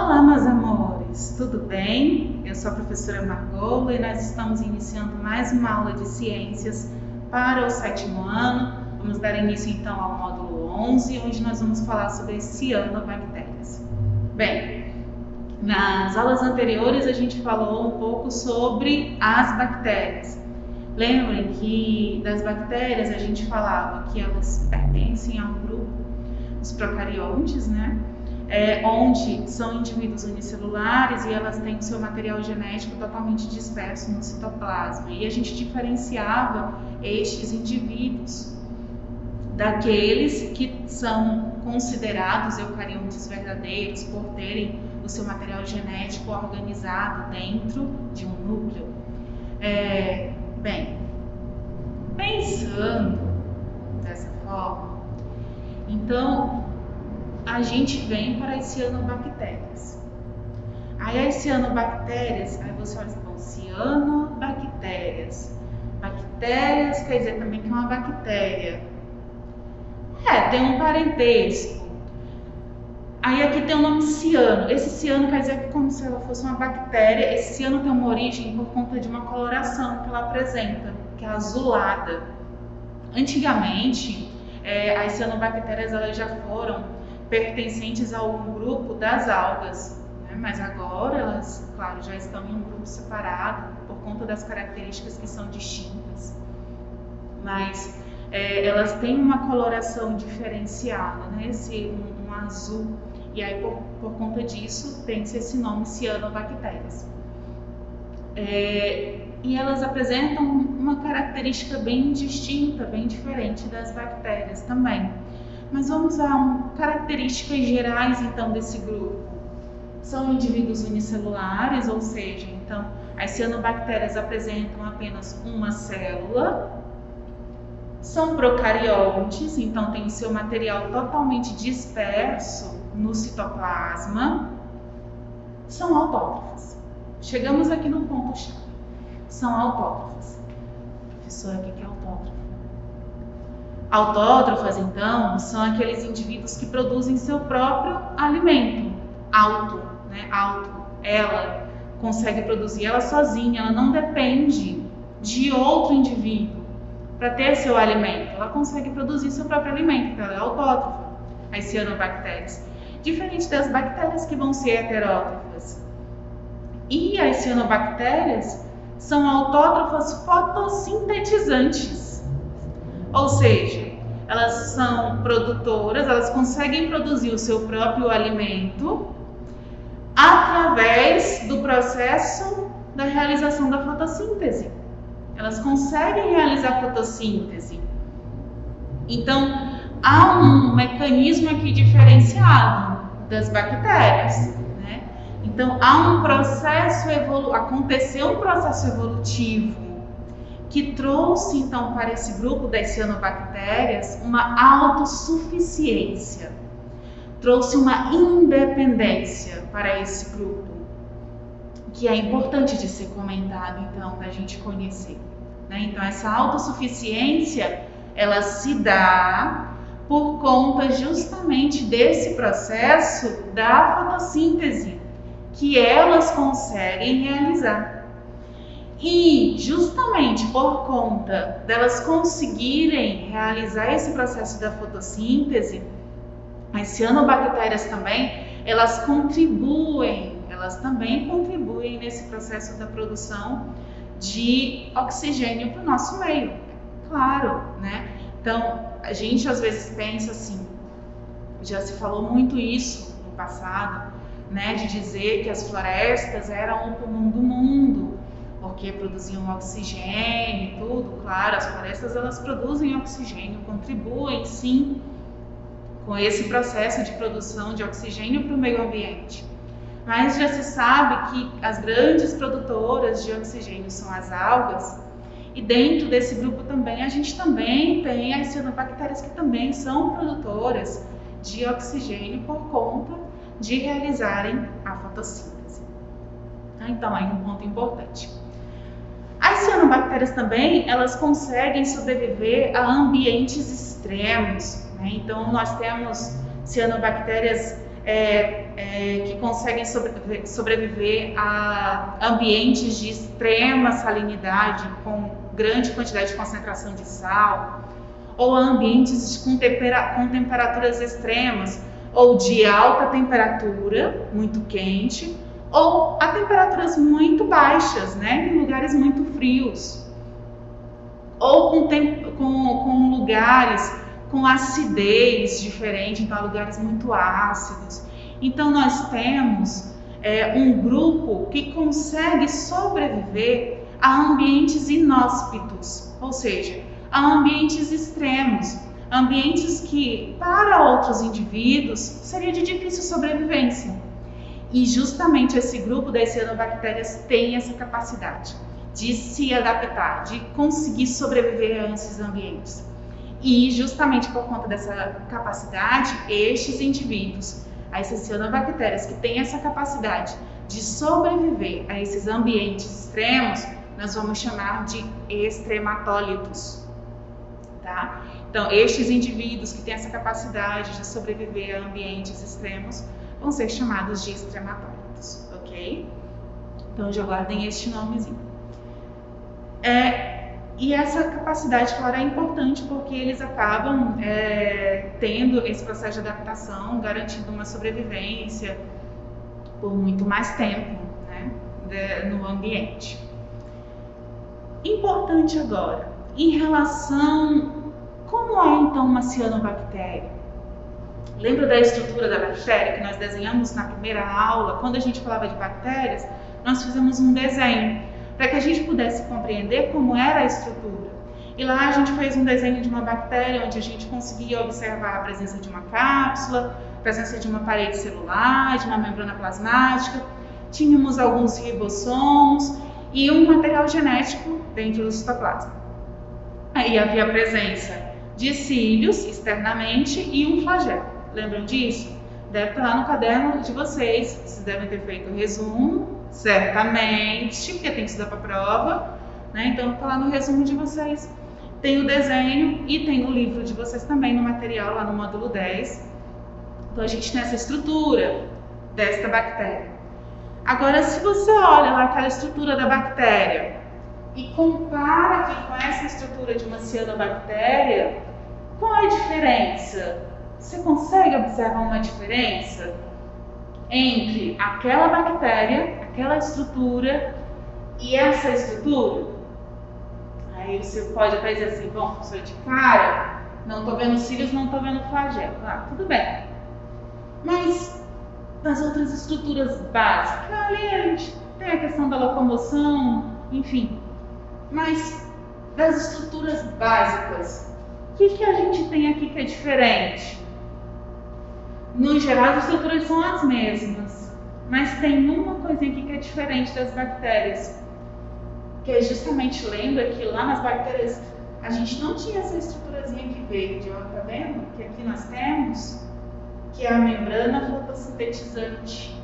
Olá, meus amores, tudo bem? Eu sou a professora Margola e nós estamos iniciando mais uma aula de ciências para o 7º ano. Vamos dar início então ao módulo 11, onde nós vamos falar sobre as cianobactérias. Bem, nas aulas anteriores a gente falou um pouco sobre as bactérias. Lembrem que das bactérias a gente falava que elas pertencem ao grupo dos procariontes, né? Onde são indivíduos unicelulares e elas têm o seu material genético totalmente disperso no citoplasma. E a gente diferenciava estes indivíduos daqueles que são considerados eucariontes verdadeiros por terem o seu material genético organizado dentro de um núcleo. Bem, pensando dessa forma, então a gente vem para as cianobactérias. Aí as cianobactérias, aí você olha e cianobactérias. Bactérias quer dizer também que é uma bactéria. Tem um parentesco. Aí aqui tem o nome ciano. Esse ciano quer dizer que como se ela fosse uma bactéria. Esse ciano tem uma origem por conta de uma coloração que ela apresenta, que é azulada. Antigamente, as cianobactérias elas já foram pertencentes a um grupo das algas, né? Mas agora elas, claro, já estão em um grupo separado por conta das características que são distintas. Mas elas têm uma coloração diferenciada, né? Um azul. E aí, por conta disso, tem-se esse nome cianobactérias. E elas apresentam uma característica bem distinta, bem diferente das bactérias também. Mas vamos a características gerais, então, desse grupo. São indivíduos unicelulares, ou seja, então, as cianobactérias apresentam apenas uma célula. São procariontes, então tem o seu material totalmente disperso no citoplasma. São autótrofas. Chegamos aqui no ponto-chave. São autótrofas. Professora, o que é autótrofa? Autótrofas, então, são aqueles indivíduos que produzem seu próprio alimento. Ela consegue produzir ela sozinha, ela não depende de outro indivíduo para ter seu alimento. Ela consegue produzir seu próprio alimento, então ela é autótrofa, as cianobactérias. Diferente das bactérias que vão ser heterótrofas. E as cianobactérias são autótrofas fotossintetizantes. Ou seja, elas são produtoras, elas conseguem produzir o seu próprio alimento através do processo da realização da fotossíntese. Elas conseguem realizar a fotossíntese. Então, há um mecanismo aqui diferenciado das bactérias, né? Então, aconteceu um processo evolutivo que trouxe, então, para esse grupo das cianobactérias uma autossuficiência, trouxe uma independência para esse grupo, que é importante de ser comentado, então, da gente conhecer, né? Então, essa autossuficiência, ela se dá por conta justamente desse processo da fotossíntese, que elas conseguem realizar. E justamente por conta delas conseguirem realizar esse processo da fotossíntese, as cianobactérias também, elas também contribuem nesse processo da produção de oxigênio para o nosso meio. Claro, né? Então, a gente às vezes pensa assim, já se falou muito isso no passado, né? De dizer que as florestas eram o pulmão do mundo, porque produziam oxigênio e tudo. Claro, as florestas elas produzem oxigênio, contribuem sim com esse processo de produção de oxigênio para o meio ambiente. Mas já se sabe que as grandes produtoras de oxigênio são as algas, e dentro desse grupo também a gente também tem as cianobactérias que também são produtoras de oxigênio por conta de realizarem a fotossíntese. Então, aí um ponto importante. As cianobactérias também, elas conseguem sobreviver a ambientes extremos, né? Então, nós temos cianobactérias que conseguem sobreviver a ambientes de extrema salinidade, com grande quantidade de concentração de sal, ou a ambientes com temperaturas extremas, ou de alta temperatura, muito quente, ou a temperaturas muito baixas, né, em lugares muito frios, ou com lugares com acidez diferente, então lugares muito ácidos. Então nós temos um grupo que consegue sobreviver a ambientes inóspitos, ou seja, a ambientes extremos, ambientes que para outros indivíduos seria de difícil sobrevivência. E justamente esse grupo das cianobactérias tem essa capacidade de se adaptar, de conseguir sobreviver a esses ambientes. E justamente por conta dessa capacidade, estes indivíduos, essas cianobactérias que têm essa capacidade de sobreviver a esses ambientes extremos, nós vamos chamar de extrematólitos, tá? Então, estes indivíduos que têm essa capacidade de sobreviver a ambientes extremos vão ser chamados de extrematólitos, ok? Então, já guardem este nomezinho. E essa capacidade, claro, é importante porque eles acabam tendo esse processo de adaptação, garantindo uma sobrevivência por muito mais tempo, né, no ambiente. Importante agora, em relação, como é então uma cianobactéria? Lembra da estrutura da bactéria que nós desenhamos na primeira aula? Quando a gente falava de bactérias, nós fizemos um desenho para que a gente pudesse compreender como era a estrutura. E lá a gente fez um desenho de uma bactéria onde a gente conseguia observar a presença de uma cápsula, a presença de uma parede celular, de uma membrana plasmática, tínhamos alguns ribossomos e um material genético dentro do citoplasma. Aí havia a presença de cílios externamente e um flagelo. Lembram disso? Deve estar lá no caderno de vocês. Vocês devem ter feito o resumo, certamente, porque tem que estudar para a prova, né? Então, está lá no resumo de vocês. Tem o desenho e tem o livro de vocês também no material, lá no módulo 10. Então, a gente tem essa estrutura desta bactéria. Agora, se você olha lá aquela estrutura da bactéria e compara aqui com essa estrutura de uma cianobactéria, qual é a diferença? Você consegue observar uma diferença entre aquela bactéria, aquela estrutura e essa estrutura? Aí você pode até dizer assim, bom, professor, de cara, não estou vendo cílios, não estou vendo flagelo. Ah, tudo bem. Mas das outras estruturas básicas, ali a gente tem a questão da locomoção, enfim. Mas das estruturas básicas, o que a gente tem aqui que é diferente? No geral, as estruturas são as mesmas, mas tem uma coisinha aqui que é diferente das bactérias, que é justamente, lembra que lá nas bactérias a gente não tinha essa estruturazinha aqui verde, ó, tá vendo? Que aqui nós temos, que é a membrana fotossintetizante.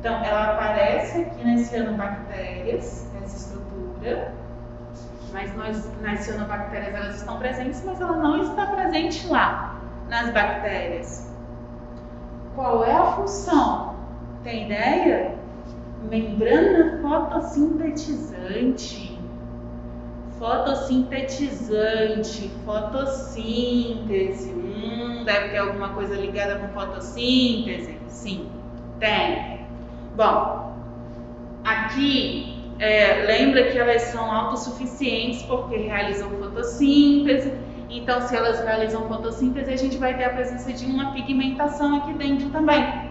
Então, ela aparece aqui nas cianobactérias, essa estrutura, mas nas cianobactérias elas estão presentes, mas ela não está presente lá, nas bactérias. Qual é a função? Tem ideia? Membrana fotossintetizante. Fotossíntese. Deve ter alguma coisa ligada com fotossíntese? Sim, tem. Bom, aqui lembra que elas são autossuficientes porque realizam fotossíntese. Então, se elas realizam fotossíntese, a gente vai ter a presença de uma pigmentação aqui dentro também.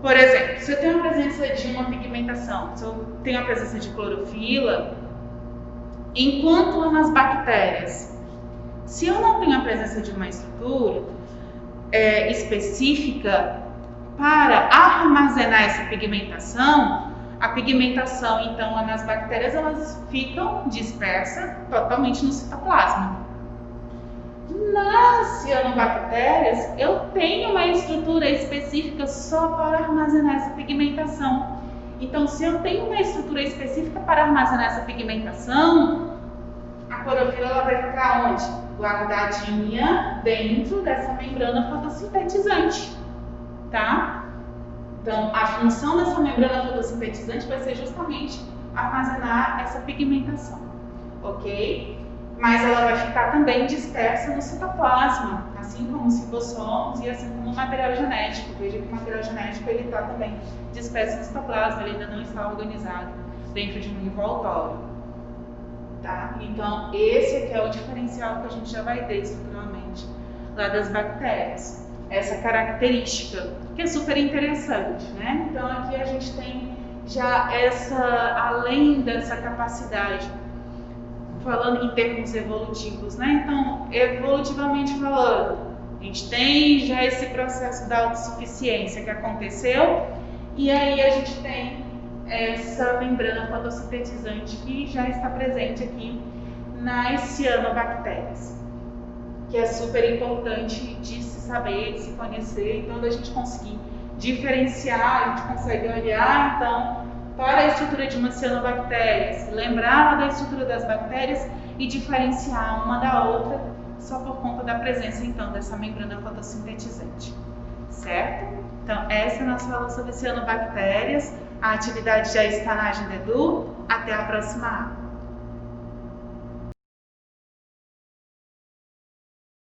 Por exemplo, se eu tenho a presença de uma pigmentação, se eu tenho a presença de clorofila, enquanto lá nas bactérias, se eu não tenho a presença de uma estrutura específica para armazenar essa pigmentação, a pigmentação, então, lá nas bactérias, elas ficam dispersas totalmente no citoplasma. Nas cianobactérias, eu tenho uma estrutura específica só para armazenar essa pigmentação. Então, se eu tenho uma estrutura específica para armazenar essa pigmentação, a clorofila ela vai ficar onde? Guardadinha dentro dessa membrana fotossintetizante. tá? Então, a função dessa membrana fotossintetizante vai ser justamente armazenar essa pigmentação, ok? Mas ela vai ficar também dispersa no citoplasma, assim como os ribossomos e assim como o material genético. Veja que o material genético ele está também disperso no citoplasma, ele ainda não está organizado dentro de um envoltório, tá? Então, esse aqui é o diferencial que a gente já vai ter estruturalmente lá das bactérias. Essa característica, que é super interessante, né? Então, aqui a gente tem já além dessa capacidade, falando em termos evolutivos, né? Então, evolutivamente falando, a gente tem já esse processo da autossuficiência que aconteceu, e aí a gente tem essa membrana fotossintetizante que já está presente aqui nas cianobactérias, que é super importante de se saber, de se conhecer. Então, da gente conseguir diferenciar, a gente consegue olhar, então, para a estrutura de uma cianobactéria, se lembrar da estrutura das bactérias e diferenciar uma da outra só por conta da presença, então, dessa membrana fotossintetizante, certo? Então, essa é a nossa aula sobre cianobactérias. A atividade já está na agenda Edu. Até a próxima aula.